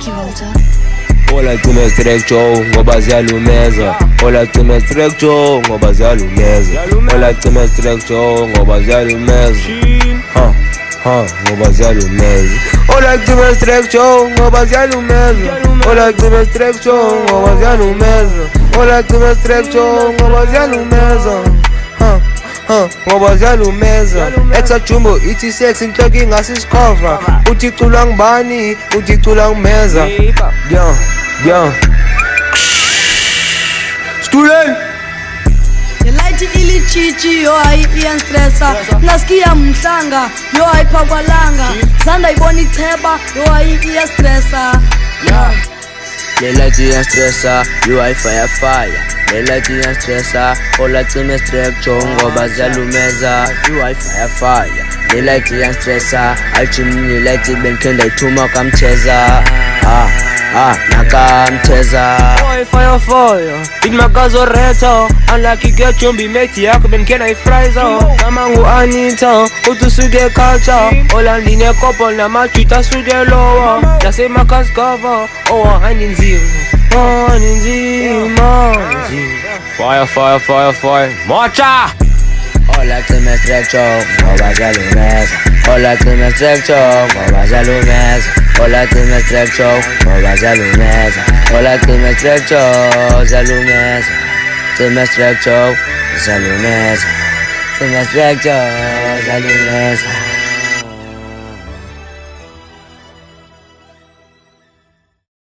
Thank you, Walter. Ola cima estrecho ngoba ziyalumeza. Ola cima estrecho ngoba ziyalumeza. Ola cima estrecho ngoba ziyalumeza. Ngoba ziyalumeza. Ola cima estrecho ngoba ziyalumeza. Ola cima estrecho ngoba ziyalumeza. Ola cima estrecho ngoba ziyalumeza. Ngoba ziyalumeza. Exa jumbo ithi sex inhloko ingasisikhover. Uthi cula ngibani, uthi cula ngimeza. Student Yelaiti ili chichi yo hayi iyanstressa Nasikia mhlanga yo hayi phakwalanga Zanda iboni cheba yo hayi iyastressa Lelaiti iyanstressa yo hayi fire Lelaiti iyanstressa ola cime stretcho ngoba ziyalumeza yo hayi fire Lelaiti iyanstressa alchimni lelaiti benkenda ithuma kamcheza nakamtheza fire in magazo reto unlucky get chumbi mate yakho benkena ifrizo kama ngu Anita utusuke culture olandine couple namachita suke lower nasema kaskava haninzima fire mocha Ola cime stretcho ngoba ziyalumeza Ola cime stretcho ngoba ziyalumeza Ola cime stretcho ngoba ziyalumeza Ola cime stretcho ziyalumeza Cime stretcho ziyalumeza Cime stretcho ziyalumeza